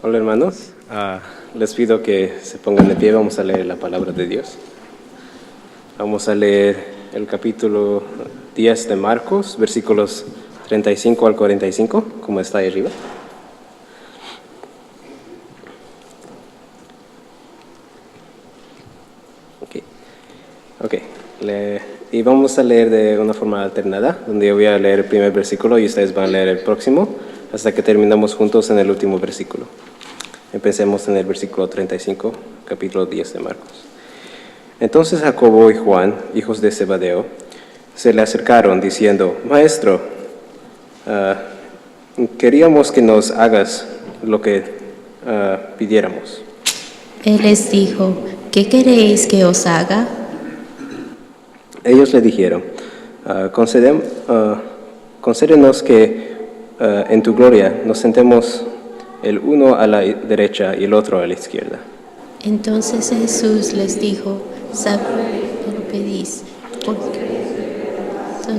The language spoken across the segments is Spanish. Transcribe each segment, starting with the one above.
Hola hermanos, les pido que se pongan de pie, vamos a leer la palabra de Dios. Vamos a leer el capítulo 10 de Marcos, versículos 35 al 45, como está ahí arriba. Ok. Y vamos a leer de una forma alternada, donde yo voy a leer el primer versículo y ustedes van a leer el próximo, hasta que terminamos juntos en el último versículo. Empecemos en el versículo 35, capítulo 10 de Marcos. Entonces Jacobo y Juan, hijos de Zebedeo, se le acercaron diciendo: Maestro, queríamos que nos hagas lo que pidiéramos. Él les dijo: ¿qué queréis que os haga? Ellos le dijeron: concédenos que en tu gloria nos sentemos el uno a la derecha y el otro a la izquierda. Entonces Jesús les dijo: ¿sabéis que lo pedís?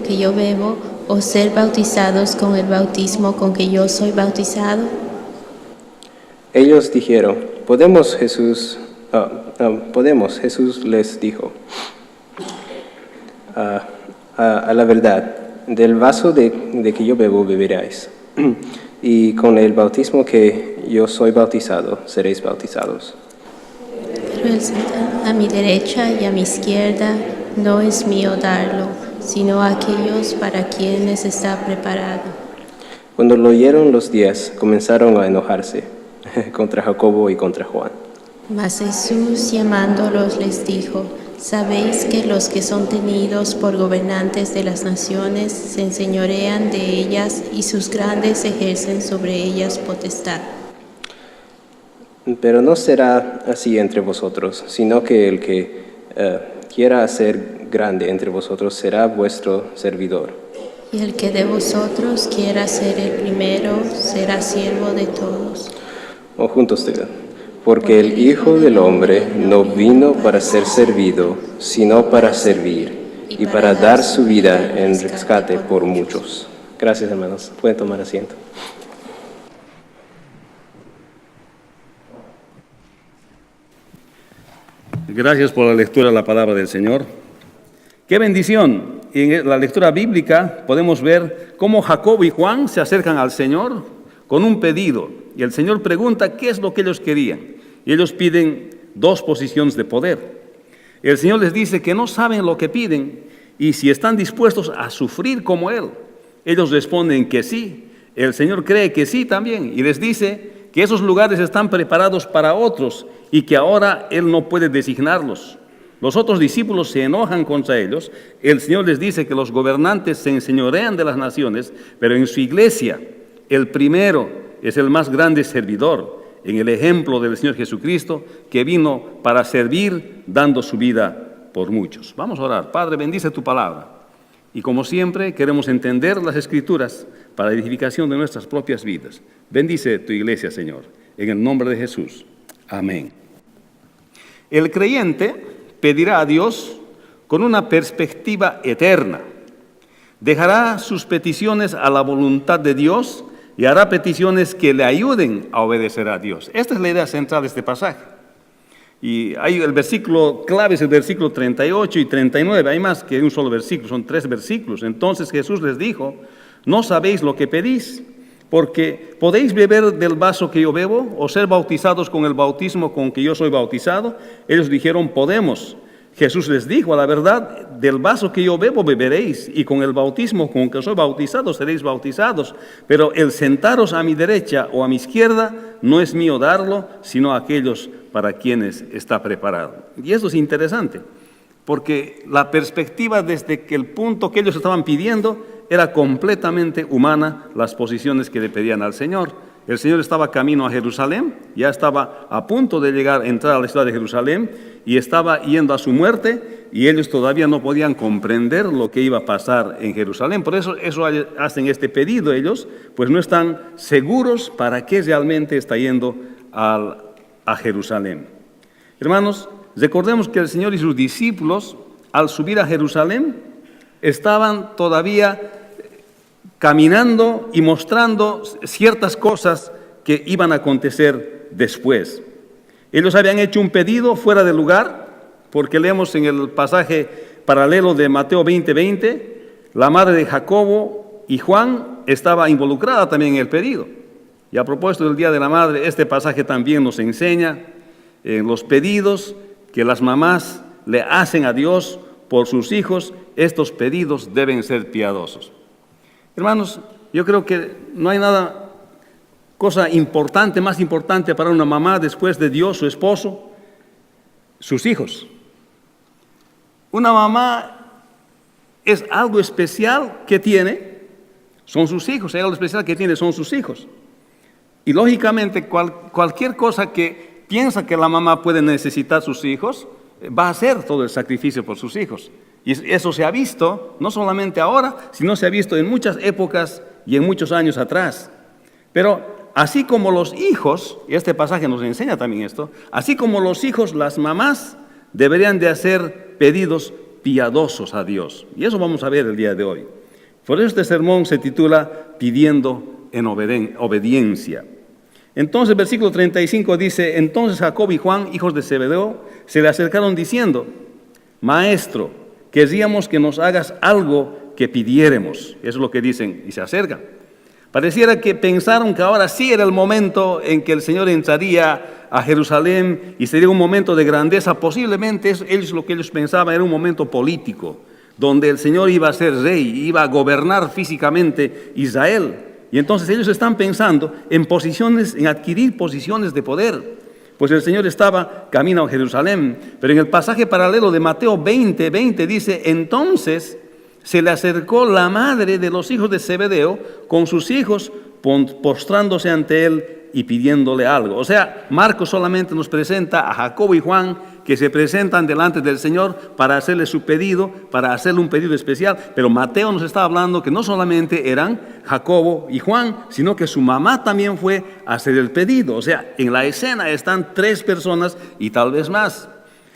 ¿Que yo bebo, o ser bautizados con el bautismo con que yo soy bautizado? Ellos dijeron: podemos. Jesús les dijo: a la verdad, del vaso de que yo bebo beberáis, y con el bautismo que yo soy bautizado seréis bautizados. Pero el sentado a mi derecha y a mi izquierda no es mío darlo, sino a aquellos para quienes está preparado. Cuando lo oyeron los 10, comenzaron a enojarse contra Jacobo y contra Juan. Mas Jesús, llamándolos, les dijo: ¿sabéis que los que son tenidos por gobernantes de las naciones se enseñorean de ellas y sus grandes ejercen sobre ellas potestad? Pero no será así entre vosotros, sino que el que quiera ser grande entre vosotros será vuestro servidor. Y el que de vosotros quiera ser el primero será siervo de todos. O juntos digan: porque el Hijo del Hombre no vino para ser servido, sino para servir y para dar su vida en rescate por muchos. Gracias, hermanos. Pueden tomar asiento. Gracias por la lectura de la palabra del Señor. ¡Qué bendición! En la lectura bíblica podemos ver cómo Jacobo y Juan se acercan al Señor con un pedido. Y el Señor pregunta qué es lo que ellos querían. Y ellos piden 2 posiciones de poder. El Señor les dice que no saben lo que piden y si están dispuestos a sufrir como Él. Ellos responden que sí. El Señor cree que sí también y les dice que esos lugares están preparados para otros y que ahora Él no puede designarlos. Los otros discípulos se enojan contra ellos. El Señor les dice que los gobernantes se enseñorean de las naciones, pero en su iglesia el primero es el más grande servidor, en el ejemplo del Señor Jesucristo, que vino para servir dando su vida por muchos. Vamos a orar. Padre, bendice tu palabra. Y como siempre, queremos entender las Escrituras para la edificación de nuestras propias vidas. Bendice tu iglesia, Señor, en el nombre de Jesús. Amén. El creyente pedirá a Dios con una perspectiva eterna. Dejará sus peticiones a la voluntad de Dios y hará peticiones que le ayuden a obedecer a Dios. Esta es la idea central de este pasaje. Y hay el versículo clave, es el versículo 38 y 39. Hay más que un solo versículo, son 3 versículos. Entonces Jesús les dijo: no sabéis lo que pedís, porque ¿podéis beber del vaso que yo bebo o ser bautizados con el bautismo con que yo soy bautizado? Ellos dijeron: podemos. Jesús les dijo: a la verdad, del vaso que yo bebo beberéis, y con el bautismo con que soy bautizado seréis bautizados. Pero el sentaros a mi derecha o a mi izquierda no es mío darlo, sino a aquellos para quienes está preparado. Y esto es interesante, porque la perspectiva desde que el punto que ellos estaban pidiendo era completamente humana, las posiciones que le pedían al Señor. El Señor estaba camino a Jerusalén, ya estaba a punto de entrar a la ciudad de Jerusalén y estaba yendo a su muerte, y ellos todavía no podían comprender lo que iba a pasar en Jerusalén. Por eso hacen este pedido ellos, pues no están seguros para qué realmente está yendo a Jerusalén. Hermanos, recordemos que el Señor y sus discípulos, al subir a Jerusalén, estaban todavía caminando y mostrando ciertas cosas que iban a acontecer después. Ellos habían hecho un pedido fuera de lugar, porque leemos en el pasaje paralelo de Mateo 20:20, la madre de Jacobo y Juan estaba involucrada también en el pedido. Y a propósito del Día de la Madre, este pasaje también nos enseña los pedidos que las mamás le hacen a Dios por sus hijos. Estos pedidos deben ser piadosos. Hermanos, yo creo que no hay cosa importante, más importante para una mamá después de Dios, su esposo, sus hijos. Una mamá es algo especial que tiene, son sus hijos, algo especial que tiene son sus hijos. Y lógicamente cualquier cosa que piensa que la mamá puede necesitar sus hijos, va a hacer todo el sacrificio por sus hijos. Y eso se ha visto, no solamente ahora, sino se ha visto en muchas épocas y en muchos años atrás. Pero así como los hijos, y este pasaje nos enseña también esto, así como los hijos, las mamás deberían de hacer pedidos piadosos a Dios. Y eso vamos a ver el día de hoy. Por eso este sermón se titula Pidiendo en obediencia. Entonces, versículo 35 dice, entonces Jacob y Juan, hijos de Zebedeo, se le acercaron diciendo, Maestro, queríamos que nos hagas algo que pidiéremos. Eso es lo que dicen, y se acercan. Pareciera que pensaron que ahora sí era el momento en que el Señor entraría a Jerusalén y sería un momento de grandeza. Posiblemente lo que ellos pensaban era un momento político, donde el Señor iba a ser rey, iba a gobernar físicamente Israel. Y entonces ellos están pensando en adquirir posiciones de poder, pues el Señor estaba camino a Jerusalén. Pero en el pasaje paralelo de Mateo 20:20 dice, entonces se le acercó la madre de los hijos de Zebedeo con sus hijos, postrándose ante él y pidiéndole algo. O sea, Marcos solamente nos presenta a Jacobo y Juan, que se presentan delante del Señor para hacerle su pedido, para hacerle un pedido especial. Pero Mateo nos está hablando que no solamente eran Jacobo y Juan, sino que su mamá también fue a hacer el pedido. O sea, en la escena están 3 personas y tal vez más.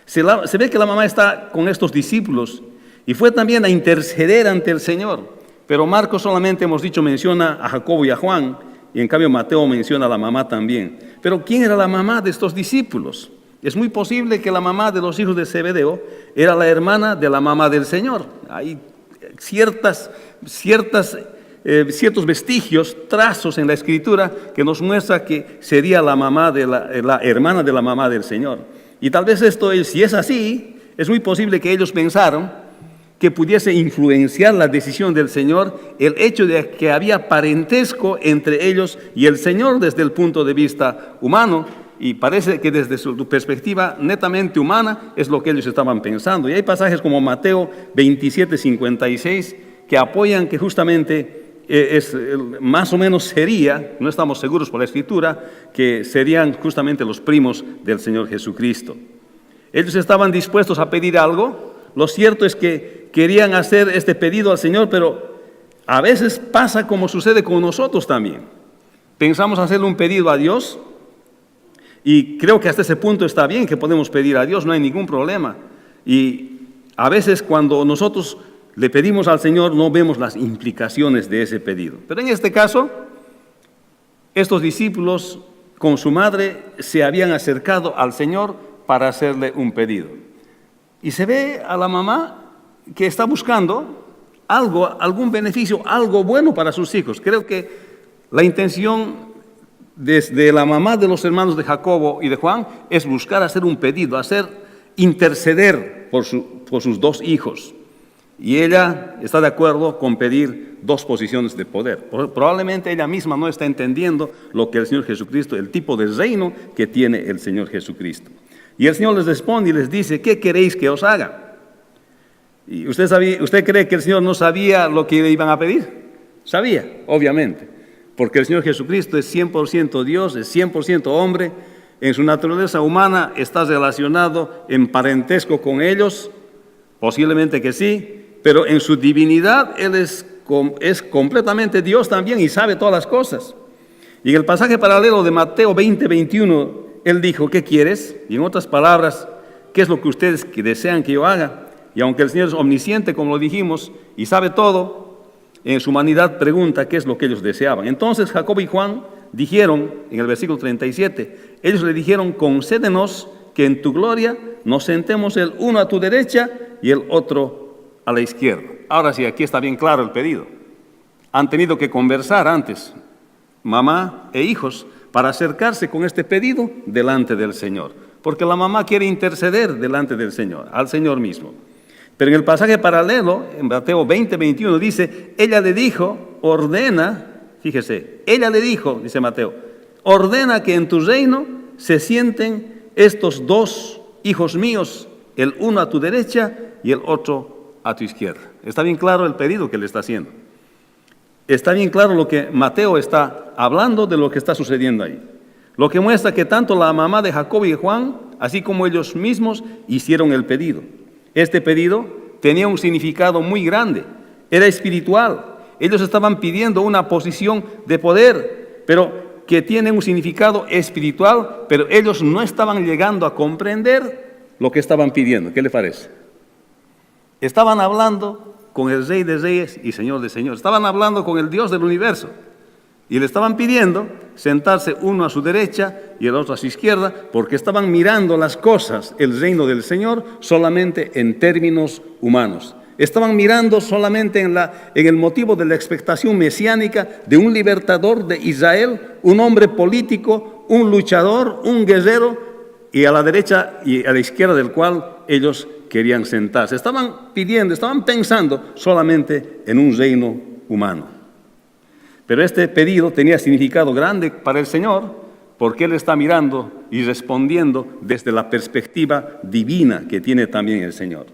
Se ve que la mamá está con estos discípulos y fue también a interceder ante el Señor. Pero Marcos solamente menciona a Jacobo y a Juan, y en cambio Mateo menciona a la mamá también. Pero ¿quién era la mamá de estos discípulos? Es muy posible que la mamá de los hijos de Zebedeo era la hermana de la mamá del Señor. Hay ciertos vestigios, trazos en la Escritura que nos muestra que sería la mamá de la hermana de la mamá del Señor. Y tal vez si es así, es muy posible que ellos pensaron que pudiese influenciar la decisión del Señor el hecho de que había parentesco entre ellos y el Señor desde el punto de vista humano, y parece que desde su perspectiva netamente humana es lo que ellos estaban pensando. Y hay pasajes como Mateo 27:56 que apoyan que justamente más o menos sería, no estamos seguros por la Escritura, que serían justamente los primos del Señor Jesucristo. Ellos estaban dispuestos a pedir algo. Lo cierto es que querían hacer este pedido al Señor, pero a veces pasa como sucede con nosotros también. Pensamos hacerle un pedido a Dios, y creo que hasta ese punto está bien que podemos pedir a Dios, no hay ningún problema. Y a veces cuando nosotros le pedimos al Señor no vemos las implicaciones de ese pedido. Pero en este caso, estos discípulos con su madre se habían acercado al Señor para hacerle un pedido. Y se ve a la mamá que está buscando algún beneficio, algo bueno para sus hijos. Creo que la intención desde la mamá de los hermanos de Jacobo y de Juan es buscar hacer un pedido, interceder por sus 2 hijos. Y ella está de acuerdo con pedir 2 posiciones de poder. Probablemente ella misma no está entendiendo lo que el Señor Jesucristo, el tipo de reino que tiene el Señor Jesucristo. Y el Señor les responde y les dice, ¿qué queréis que os haga? ¿Y usted cree que el Señor no sabía lo que le iban a pedir? Sabía, obviamente, porque el Señor Jesucristo es 100% Dios, es 100% hombre. En su naturaleza humana está relacionado en parentesco con ellos, posiblemente que sí, pero en su divinidad Él es completamente Dios también y sabe todas las cosas. Y en el pasaje paralelo de Mateo 20:21, Él dijo, ¿qué quieres? Y en otras palabras, ¿qué es lo que ustedes desean que yo haga? Y aunque el Señor es omnisciente, como lo dijimos, y sabe todo, en su humanidad pregunta qué es lo que ellos deseaban. Entonces Jacob y Juan dijeron, en el versículo 37, ellos le dijeron, concédenos que en tu gloria nos sentemos el uno a tu derecha y el otro a la izquierda. Ahora sí, aquí está bien claro el pedido. Han tenido que conversar antes, mamá e hijos, para acercarse con este pedido delante del Señor. Porque la mamá quiere interceder delante del Señor, al Señor mismo. Pero en el pasaje paralelo, en Mateo 20:21, dice, ella le dijo, ordena, fíjese, ella le dijo, dice Mateo, ordena que en tu reino se sienten estos dos hijos míos, el uno a tu derecha y el otro a tu izquierda. Está bien claro el pedido que le está haciendo. Está bien claro lo que Mateo está hablando de lo que está sucediendo ahí. Lo que muestra que tanto la mamá de Jacobo y Juan, así como ellos mismos, hicieron el pedido. Este pedido tenía un significado muy grande, era espiritual. Ellos estaban pidiendo una posición de poder, pero que tiene un significado espiritual, pero ellos no estaban llegando a comprender lo que estaban pidiendo. ¿Qué le parece? Estaban hablando con el Rey de Reyes y Señor de Señores. Estaban hablando con el Dios del universo. Y le estaban pidiendo sentarse uno a su derecha y el otro a su izquierda, porque estaban mirando las cosas, el reino del Señor, solamente en términos humanos. Estaban mirando solamente en el motivo de la expectación mesiánica de un libertador de Israel, un hombre político, un luchador, un guerrero, y a la derecha y a la izquierda del cual ellos querían sentarse. Estaban pidiendo, estaban pensando solamente en un reino humano. Pero este pedido tenía significado grande para el Señor, porque Él está mirando y respondiendo desde la perspectiva divina que tiene también el Señor.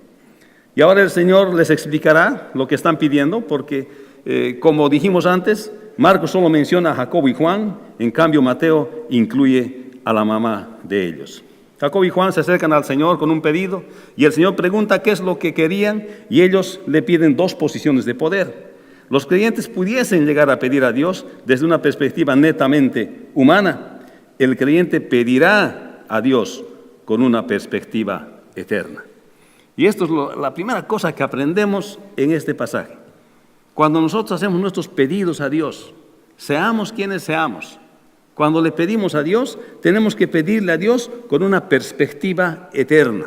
Y ahora el Señor les explicará lo que están pidiendo, porque como dijimos antes, Marcos solo menciona a Jacobo y Juan, en cambio Mateo incluye a la mamá de ellos. Jacobo y Juan se acercan al Señor con un pedido y el Señor pregunta qué es lo que querían y ellos le piden dos posiciones de poder. Los creyentes pudiesen llegar a pedir a Dios desde una perspectiva netamente humana. El creyente pedirá a Dios con una perspectiva eterna. Y esto es la primera cosa que aprendemos en este pasaje. Cuando nosotros hacemos nuestros pedidos a Dios, seamos quienes seamos, cuando le pedimos a Dios, tenemos que pedirle a Dios con una perspectiva eterna,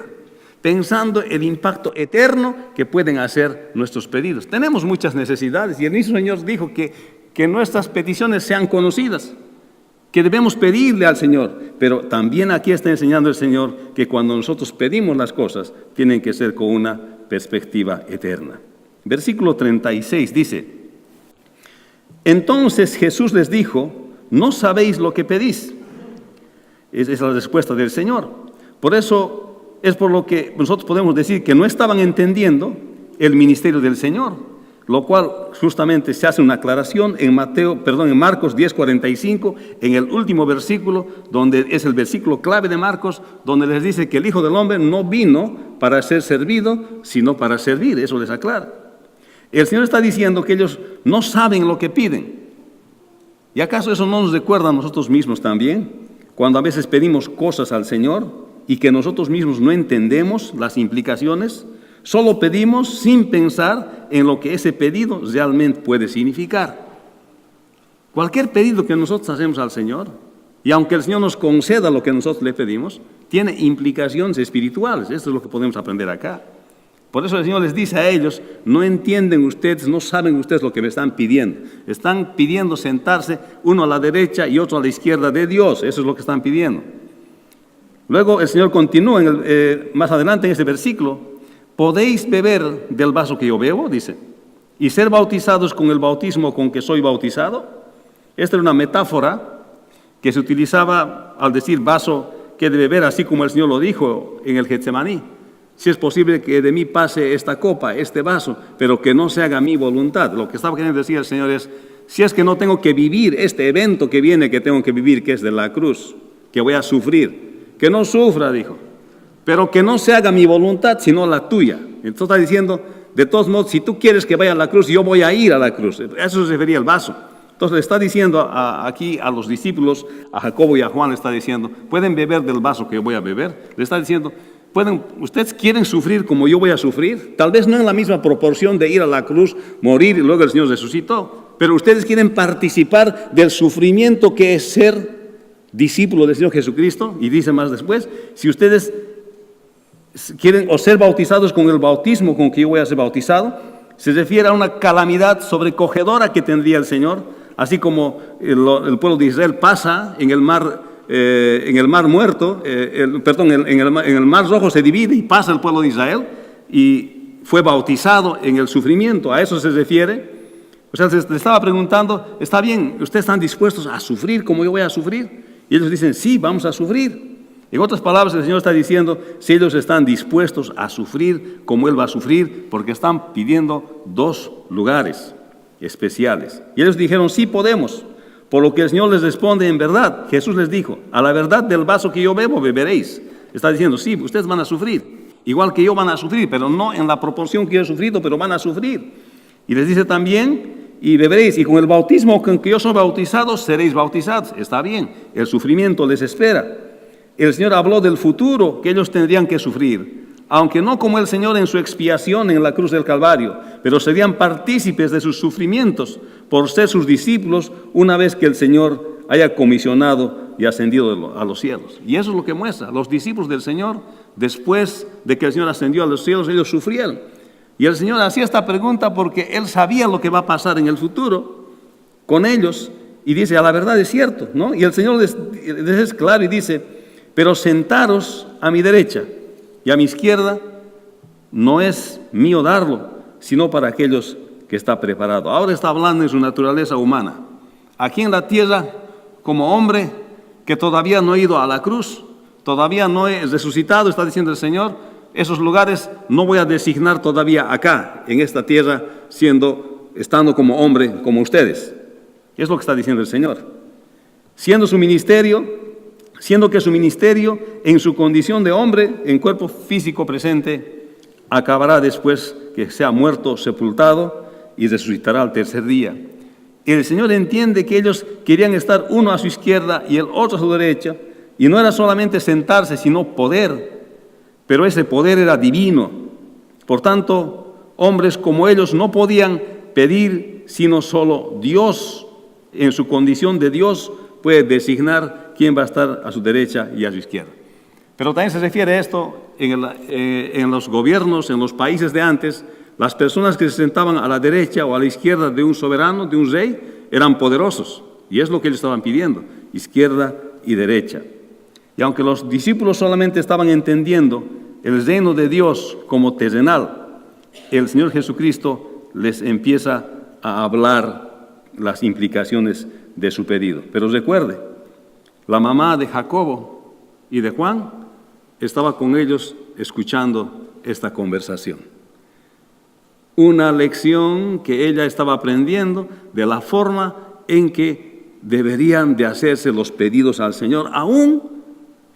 pensando el impacto eterno que pueden hacer nuestros pedidos. Tenemos muchas necesidades y el mismo Señor dijo que nuestras peticiones sean conocidas, que debemos pedirle al Señor, pero también aquí está enseñando el Señor que cuando nosotros pedimos las cosas, tienen que ser con una perspectiva eterna. Versículo 36 dice, entonces Jesús les dijo, no sabéis lo que pedís. Esa es la respuesta del Señor. Por eso es por lo que nosotros podemos decir que no estaban entendiendo el ministerio del Señor, lo cual justamente se hace una aclaración en Marcos 10:45, en el último versículo, donde es el versículo clave de Marcos, donde les dice que el Hijo del Hombre no vino para ser servido, sino para servir. Eso les aclara. El Señor está diciendo que ellos no saben lo que piden. ¿Y acaso eso no nos recuerda a nosotros mismos también? Cuando a veces pedimos cosas al Señor y que nosotros mismos no entendemos las implicaciones, solo pedimos sin pensar en lo que ese pedido realmente puede significar. Cualquier pedido que nosotros hacemos al Señor, y aunque el Señor nos conceda lo que nosotros le pedimos, tiene implicaciones espirituales. Esto es lo que podemos aprender acá. Por eso el Señor les dice a ellos, no entienden ustedes, no saben ustedes lo que me están pidiendo. Están pidiendo sentarse uno a la derecha y otro a la izquierda de Dios. Eso es lo que están pidiendo. Luego el Señor continúa más adelante en este versículo. ¿Podéis beber del vaso que yo bebo? Dice. ¿Y ser bautizados con el bautismo con que soy bautizado? Esta era una metáfora que se utilizaba al decir vaso que de beber, así como el Señor lo dijo en el Getsemaní. Si es posible que de mí pase esta copa, este vaso, pero que no se haga mi voluntad. Lo que estaba queriendo decir el Señor es, si es que no tengo que vivir este evento que viene, que tengo que vivir, que es de la cruz, que voy a sufrir, que no sufra, dijo, pero que no se haga mi voluntad, sino la tuya. Entonces está diciendo, de todos modos, si tú quieres que vaya a la cruz, yo voy a ir a la cruz. Eso se refería al vaso. Entonces le está diciendo aquí a los discípulos, a Jacobo y a Juan, le está diciendo, pueden beber del vaso que yo voy a beber. Le está diciendo, ¿ustedes quieren sufrir como yo voy a sufrir? Tal vez no en la misma proporción de ir a la cruz, morir y luego el Señor resucitó. pero ustedes quieren participar del sufrimiento que es ser discípulo del Señor Jesucristo. Y dice más después, si ustedes quieren o ser bautizados con el bautismo con que yo voy a ser bautizado, se refiere a una calamidad sobrecogedora que tendría el Señor, así como el pueblo de Israel pasa en el mar muerto, en el mar rojo se divide y pasa el pueblo de Israel y fue bautizado en el sufrimiento. A eso se refiere. O sea, se estaba preguntando, está bien, ¿ustedes están dispuestos a sufrir como yo voy a sufrir? Y ellos dicen, sí, vamos a sufrir. En otras palabras, el Señor está diciendo, si ellos están dispuestos a sufrir como Él va a sufrir, porque están pidiendo 2 lugares especiales. Y ellos dijeron, sí podemos. Por lo que el Señor les responde, en verdad, Jesús les dijo, a la verdad del vaso que yo bebo, beberéis. Está diciendo, sí, ustedes van a sufrir, igual que yo van a sufrir, pero no en la proporción que yo he sufrido, pero van a sufrir. Y les dice también, y beberéis, y con el bautismo con que yo soy bautizado, seréis bautizados. Está bien, el sufrimiento les espera. El Señor habló del futuro que ellos tendrían que sufrir, aunque no como el Señor en su expiación en la cruz del Calvario, pero serían partícipes de sus sufrimientos por ser sus discípulos una vez que el Señor haya comisionado y ascendido a los cielos. Y eso es lo que muestra. Los discípulos del Señor, después de que el Señor ascendió a los cielos, ellos sufrieron. Y el Señor hacía esta pregunta porque Él sabía lo que va a pasar en el futuro con ellos. Y dice, a la verdad es cierto, ¿no? Y el Señor les es claro y dice, pero sentaros a mi derecha y a mi izquierda no es mío darlo, sino para aquellos que está preparado. Ahora está hablando en su naturaleza humana. Aquí en la tierra, como hombre que todavía no ha ido a la cruz, todavía no he resucitado, está diciendo el Señor, esos lugares no voy a designar todavía acá, en esta tierra, estando como hombre, como ustedes. Es lo que está diciendo el Señor. Siendo que su ministerio, en su condición de hombre, en cuerpo físico presente, acabará después que sea muerto, sepultado, y resucitará al tercer día. El Señor entiende que ellos querían estar uno a su izquierda y el otro a su derecha, y no era solamente sentarse, sino poder, pero ese poder era divino. Por tanto, hombres como ellos no podían pedir, sino solo Dios, en su condición de Dios, puede designar quién va a estar a su derecha y a su izquierda. Pero también se refiere a esto en los gobiernos, en los países de antes. Las personas que se sentaban a la derecha o a la izquierda de un soberano, de un rey, eran poderosos. Y es lo que ellos estaban pidiendo, izquierda y derecha. Y aunque los discípulos solamente estaban entendiendo el reino de Dios como terrenal, el Señor Jesucristo les empieza a hablar las implicaciones de su pedido. Pero recuerde, la mamá de Jacobo y de Juan estaba con ellos escuchando esta conversación. Una lección que ella estaba aprendiendo de la forma en que deberían de hacerse los pedidos al Señor, aún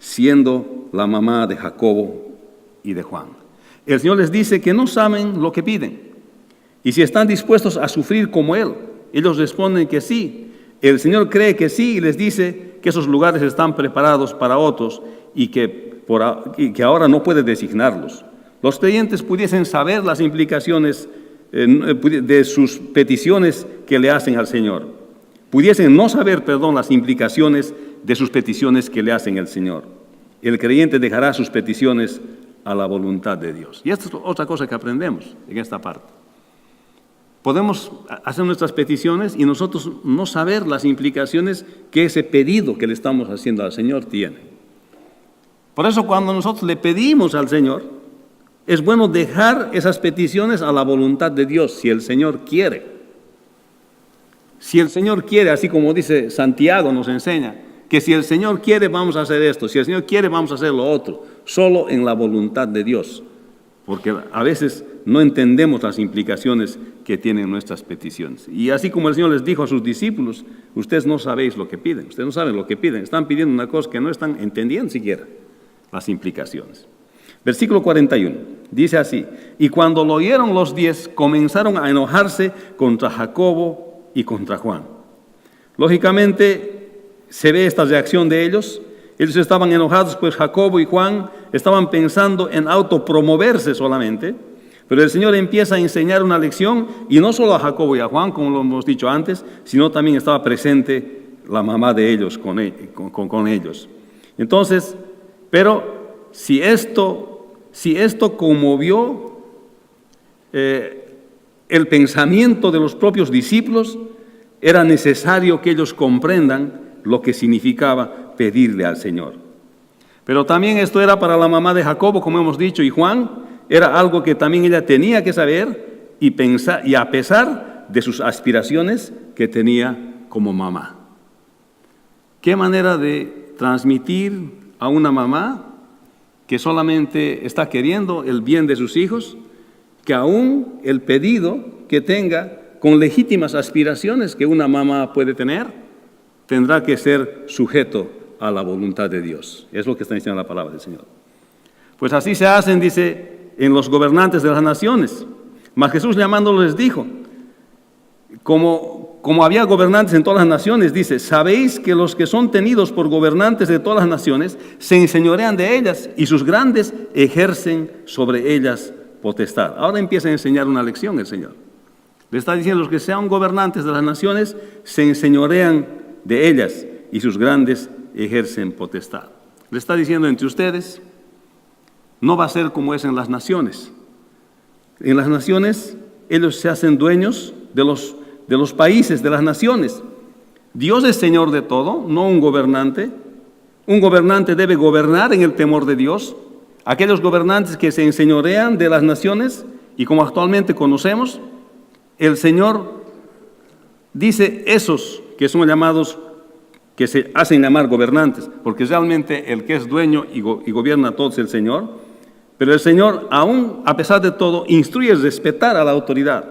siendo la mamá de Jacobo y de Juan. El Señor les dice que no saben lo que piden y si están dispuestos a sufrir como Él. Ellos responden que sí. El Señor cree que sí y les dice que esos lugares están preparados para otros y que ahora no puede designarlos. Los creyentes pudiesen saber las implicaciones de sus peticiones que le hacen al Señor. Pudiesen no saber, las implicaciones de sus peticiones que le hacen al Señor. El creyente dejará sus peticiones a la voluntad de Dios. Y esta es otra cosa que aprendemos en esta parte. Podemos hacer nuestras peticiones y nosotros no saber las implicaciones que ese pedido que le estamos haciendo al Señor tiene. Por eso cuando nosotros le pedimos al Señor, es bueno dejar esas peticiones a la voluntad de Dios, si el Señor quiere. Si el Señor quiere, así como dice Santiago nos enseña, que si el Señor quiere vamos a hacer esto, si el Señor quiere vamos a hacer lo otro, solo en la voluntad de Dios. Porque a veces no entendemos las implicaciones que tienen nuestras peticiones. Y así como el Señor les dijo a sus discípulos, ustedes no sabéis lo que piden, ustedes no saben lo que piden, están pidiendo una cosa que no están entendiendo siquiera las implicaciones. Versículo 41, dice así, y cuando lo oyeron los 10, comenzaron a enojarse contra Jacobo y contra Juan. Lógicamente, se ve esta reacción de ellos. Ellos estaban enojados, pues Jacobo y Juan estaban pensando en autopromoverse solamente, Pero el Señor empieza a enseñar una lección, y no solo a Jacobo y a Juan, como lo hemos dicho antes, sino también estaba presente la mamá de ellos con ellos. Entonces, pero si esto conmovió el pensamiento de los propios discípulos, era necesario que ellos comprendan lo que significaba pedirle al Señor. Pero también esto era para la mamá de Jacobo, como hemos dicho, y Juan, era algo que también ella tenía que saber y pensar, y a pesar de sus aspiraciones que tenía como mamá. ¿Qué manera de transmitir a una mamá que solamente está queriendo el bien de sus hijos, que aún el pedido que tenga con legítimas aspiraciones que una mamá puede tener, tendrá que ser sujeto a la voluntad de Dios? Es lo que está diciendo la palabra del Señor. Pues así se hacen, dice, en los gobernantes de las naciones. Mas Jesús llamándolos les dijo, como había gobernantes en todas las naciones, dice, sabéis que los que son tenidos por gobernantes de todas las naciones se enseñorean de ellas y sus grandes ejercen sobre ellas potestad. Ahora empieza a enseñar una lección el Señor. Le está diciendo, los que sean gobernantes de las naciones se enseñorean de ellas y sus grandes ejercen potestad. Le está diciendo, entre ustedes no va a ser como es en las naciones. En las naciones ellos se hacen dueños de los países, de las naciones. Dios es Señor de todo, no un gobernante. Un gobernante debe gobernar en el temor de Dios. Aquellos gobernantes que se enseñorean de las naciones, y como actualmente conocemos, el Señor dice esos que son llamados, que se hacen llamar gobernantes, porque realmente el que es dueño y gobierna todo es el Señor. Pero el Señor, aún a pesar de todo, instruye respetar a la autoridad.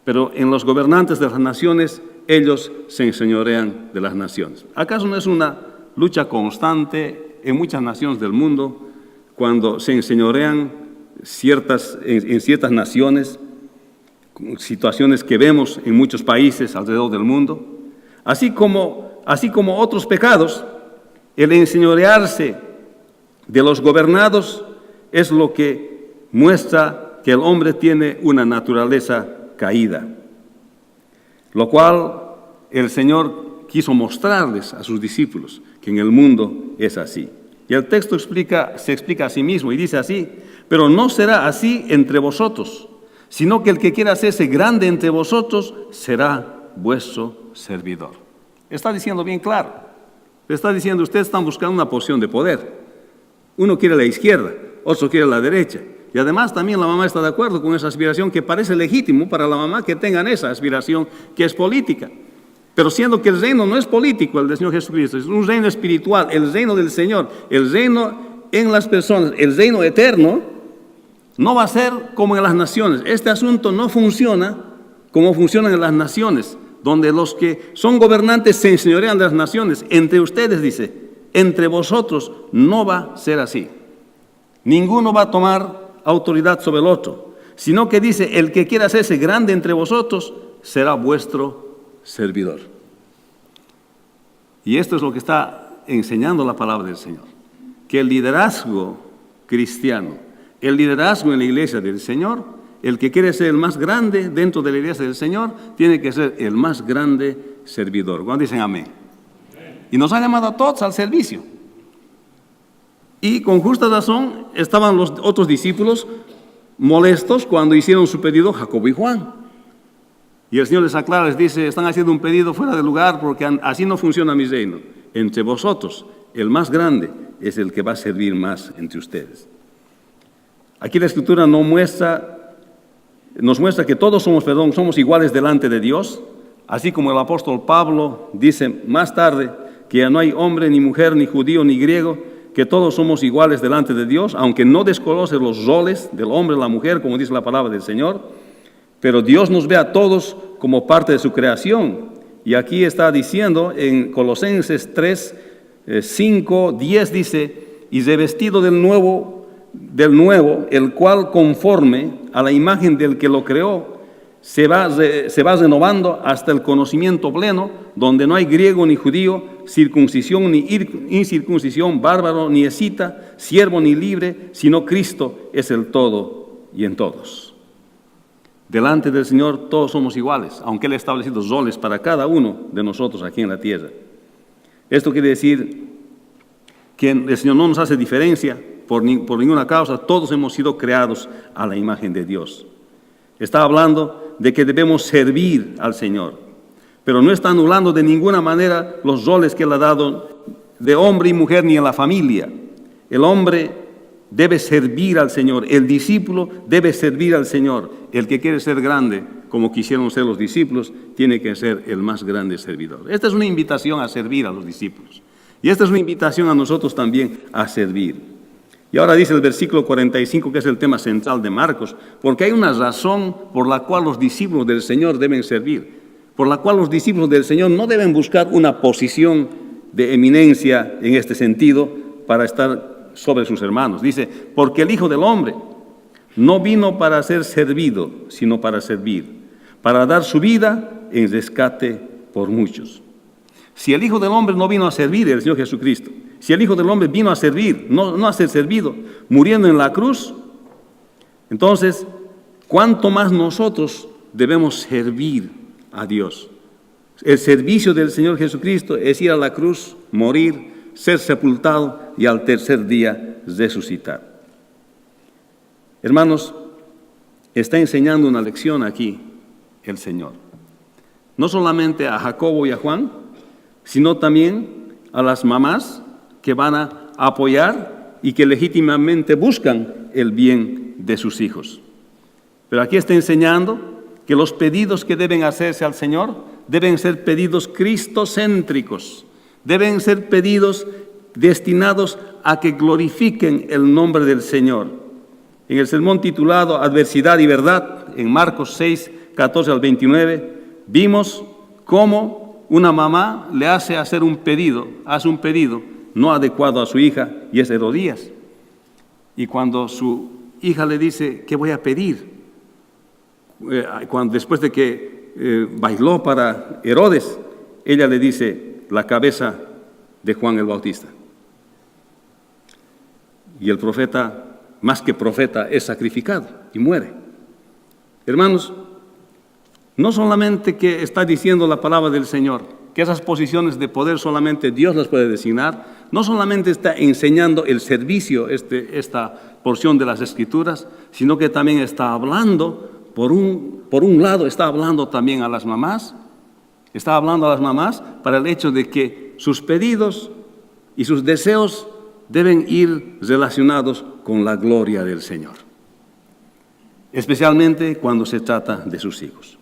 Pero en los gobernantes de las naciones, ellos se enseñorean de las naciones. ¿Acaso no es una lucha constante en muchas naciones del mundo cuando se enseñorean en ciertas naciones, situaciones que vemos en muchos países alrededor del mundo? Así como otros pecados, el enseñorearse de los gobernados es lo que muestra que el hombre tiene una naturaleza caída, lo cual el Señor quiso mostrarles a sus discípulos que en el mundo es así. Y el texto se explica a sí mismo y dice así: pero no será así entre vosotros, sino que el que quiera hacerse grande entre vosotros será vuestro servidor. Está diciendo bien claro. Está diciendo, ustedes están buscando una posición de poder. Uno quiere la izquierda, otro quiere la derecha. Y además también la mamá está de acuerdo con esa aspiración, que parece legítimo para la mamá que tengan esa aspiración que es política. Pero siendo que el reino no es político, el del Señor Jesucristo, es un reino espiritual, el reino del Señor, el reino en las personas, el reino eterno, no va a ser como en las naciones. Este asunto no funciona como funcionan en las naciones, donde los que son gobernantes se enseñorean de las naciones. Entre ustedes, dice, entre vosotros no va a ser así. Ninguno va a tomar autoridad sobre el otro, sino que dice, el que quiera hacerse grande entre vosotros será vuestro servidor. Y esto es lo que está enseñando la palabra del Señor, que el liderazgo cristiano, el liderazgo en la iglesia del Señor, el que quiere ser el más grande dentro de la iglesia del Señor, tiene que ser el más grande servidor. ¿Cuándo dicen amén? Y nos ha llamado a todos al servicio. Y con justa razón estaban los otros discípulos molestos cuando hicieron su pedido Jacobo y Juan. Y el Señor les aclara, les dice, están haciendo un pedido fuera de lugar porque así no funciona mi reino. Entre vosotros, el más grande es el que va a servir más entre ustedes. Aquí la Escritura nos muestra que todos somos iguales delante de Dios, así como el apóstol Pablo dice más tarde que ya no hay hombre, ni mujer, ni judío, ni griego, que todos somos iguales delante de Dios, aunque no desconoce los roles del hombre y la mujer, como dice la palabra del Señor, pero Dios nos ve a todos como parte de su creación. Y aquí está diciendo en Colosenses 3, 5, 10 dice, y revestido del nuevo, el cual conforme a la imagen del que lo creó, se va renovando hasta el conocimiento pleno, donde no hay griego ni judío, circuncisión ni incircuncisión, bárbaro ni escita, siervo ni libre, sino Cristo es el todo y en todos. Delante del Señor todos somos iguales, aunque Él ha establecido roles para cada uno de nosotros aquí en la tierra. Esto quiere decir que el Señor no nos hace diferencia por ninguna causa, todos hemos sido creados a la imagen de Dios. Está hablando de que debemos servir al Señor, pero no está anulando de ninguna manera los roles que Él ha dado de hombre y mujer ni en la familia. El hombre debe servir al Señor, el discípulo debe servir al Señor. El que quiere ser grande, como quisieron ser los discípulos, tiene que ser el más grande servidor. Esta es una invitación a servir a los discípulos. Y esta es una invitación a nosotros también a servir. Y ahora dice el versículo 45, que es el tema central de Marcos, porque hay una razón por la cual los discípulos del Señor deben servir, por la cual los discípulos del Señor no deben buscar una posición de eminencia en este sentido para estar sobre sus hermanos. Dice, porque el Hijo del Hombre no vino para ser servido, sino para servir, para dar su vida en rescate por muchos. Si el Hijo del Hombre no vino a servir, el Señor Jesucristo, si el Hijo del Hombre vino a servir, no a ser servido, muriendo en la cruz, entonces, ¿cuánto más nosotros debemos servir a Dios? El servicio del Señor Jesucristo es ir a la cruz, morir, ser sepultado y al tercer día resucitar. Hermanos, está enseñando una lección aquí el Señor. No solamente a Jacobo y a Juan, sino también a las mamás que van a apoyar y que legítimamente buscan el bien de sus hijos. Pero aquí está enseñando que los pedidos que deben hacerse al Señor deben ser pedidos cristocéntricos, deben ser pedidos destinados a que glorifiquen el nombre del Señor. En el sermón titulado Adversidad y Verdad, en Marcos 6, 14 al 29, vimos cómo una mamá le hace un pedido no adecuado a su hija, y es Herodías. Y cuando su hija le dice, ¿qué voy a pedir? Después de que bailó para Herodes, ella le dice, la cabeza de Juan el Bautista. Y el profeta, más que profeta, es sacrificado y muere. Hermanos, no solamente que está diciendo la palabra del Señor, que esas posiciones de poder solamente Dios las puede designar, no solamente está enseñando el servicio, esta porción de las Escrituras, sino que también está hablando, por un lado, está hablando también a las mamás, para el hecho de que sus pedidos y sus deseos deben ir relacionados con la gloria del Señor, especialmente cuando se trata de sus hijos.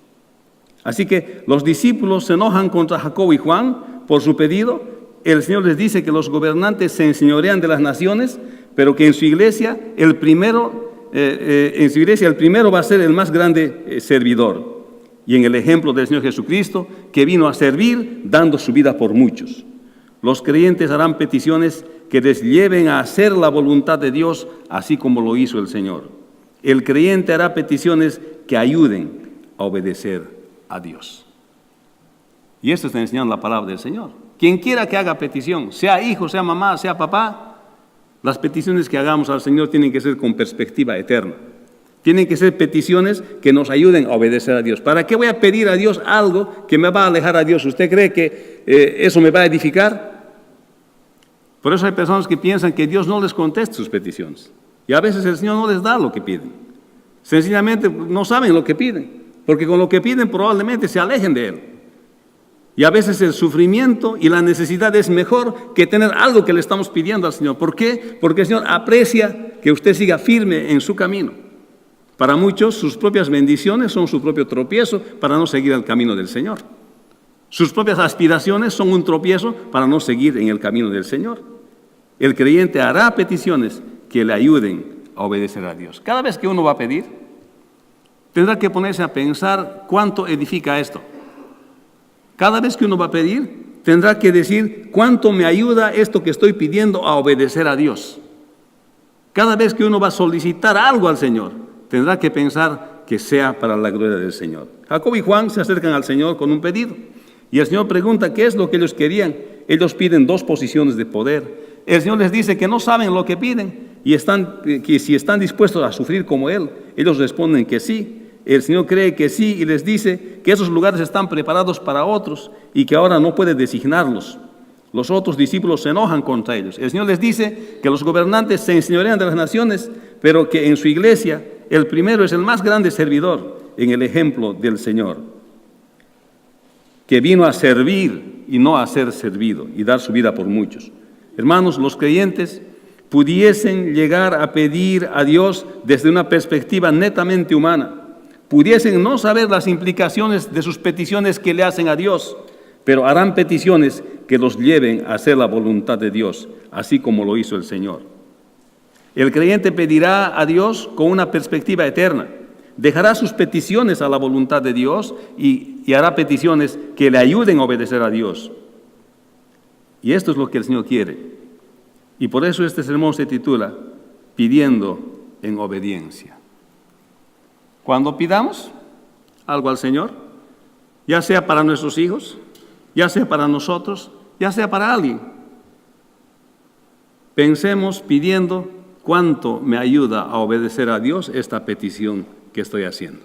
Así que los discípulos se enojan contra Jacobo y Juan por su pedido. El Señor les dice que los gobernantes se enseñorean de las naciones, pero que en su iglesia el primero va a ser el más grande servidor. Y en el ejemplo del Señor Jesucristo, que vino a servir dando su vida por muchos. Los creyentes harán peticiones que les lleven a hacer la voluntad de Dios, así como lo hizo el Señor. El creyente hará peticiones que ayuden a obedecer a Dios. Y esto está enseñando la palabra del Señor. Quien quiera que haga petición, sea hijo, sea mamá, sea papá, las peticiones que hagamos al Señor tienen que ser con perspectiva eterna. Tienen que ser peticiones que nos ayuden a obedecer a Dios. ¿Para qué voy a pedir a Dios algo que me va a alejar a Dios? ¿Usted cree que eso me va a edificar? Por eso hay personas que piensan que Dios no les contesta sus peticiones. Y a veces el Señor no les da lo que piden. Sencillamente no saben lo que piden. Porque con lo que piden probablemente se alejen de Él. Y a veces el sufrimiento y la necesidad es mejor que tener algo que le estamos pidiendo al Señor. ¿Por qué? Porque el Señor aprecia que usted siga firme en su camino. Para muchos, sus propias bendiciones son su propio tropiezo para no seguir el camino del Señor. Sus propias aspiraciones son un tropiezo para no seguir en el camino del Señor. El creyente hará peticiones que le ayuden a obedecer a Dios. Cada vez que uno va a pedir, tendrá que ponerse a pensar cuánto edifica esto. Cada vez que uno va a pedir, tendrá que decir cuánto me ayuda esto que estoy pidiendo a obedecer a Dios. Cada vez que uno va a solicitar algo al Señor, tendrá que pensar que sea para la gloria del Señor. Jacobo y Juan se acercan al Señor con un pedido. Y el Señor pregunta qué es lo que ellos querían. Ellos piden 2 posiciones de poder. El Señor les dice que no saben lo que piden y que si están dispuestos a sufrir como Él. Ellos responden que sí. El Señor cree que sí y les dice que esos lugares están preparados para otros y que ahora no puede designarlos. Los otros discípulos se enojan contra ellos. El Señor les dice que los gobernantes se enseñorean de las naciones, pero que en su iglesia el primero es el más grande servidor en el ejemplo del Señor, que vino a servir y no a ser servido y dar su vida por muchos. Hermanos, los creyentes pudiesen llegar a pedir a Dios desde una perspectiva netamente humana, pudiesen no saber las implicaciones de sus peticiones que le hacen a Dios, pero harán peticiones que los lleven a hacer la voluntad de Dios, así como lo hizo el Señor. El creyente pedirá a Dios con una perspectiva eterna, dejará sus peticiones a la voluntad de Dios y hará peticiones que le ayuden a obedecer a Dios. Y esto es lo que el Señor quiere. Y por eso este sermón se titula Pidiendo en obediencia. Cuando pidamos algo al Señor, ya sea para nuestros hijos, ya sea para nosotros, ya sea para alguien, pensemos pidiendo cuánto me ayuda a obedecer a Dios esta petición que estoy haciendo.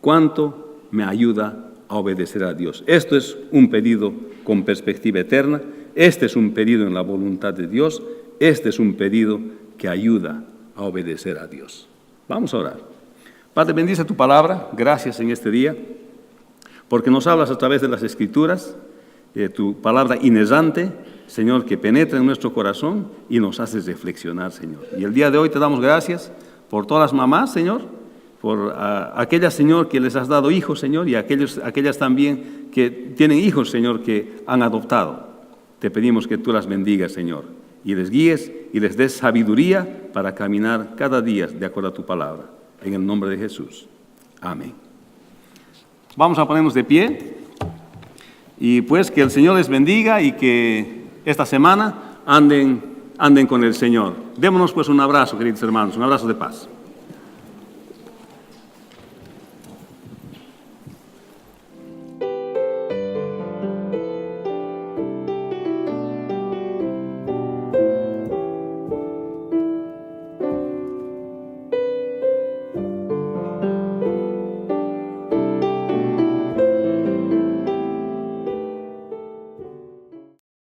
¿Cuánto me ayuda a obedecer a Dios? Esto es un pedido con perspectiva eterna, este es un pedido en la voluntad de Dios, este es un pedido que ayuda a obedecer a Dios. Vamos a orar. Padre, bendice tu palabra, gracias en este día, porque nos hablas a través de las Escrituras, tu palabra inerrante, Señor, que penetra en nuestro corazón y nos haces reflexionar, Señor. Y el día de hoy te damos gracias por todas las mamás, Señor, por aquellas, Señor, que les has dado hijos, Señor, y aquellas también que tienen hijos, Señor, que han adoptado. Te pedimos que tú las bendigas, Señor, y les guíes y les des sabiduría para caminar cada día de acuerdo a tu palabra. En el nombre de Jesús. Amén. Vamos a ponernos de pie y pues que el Señor les bendiga y que esta semana anden con el Señor. Démonos pues un abrazo, queridos hermanos, un abrazo de paz.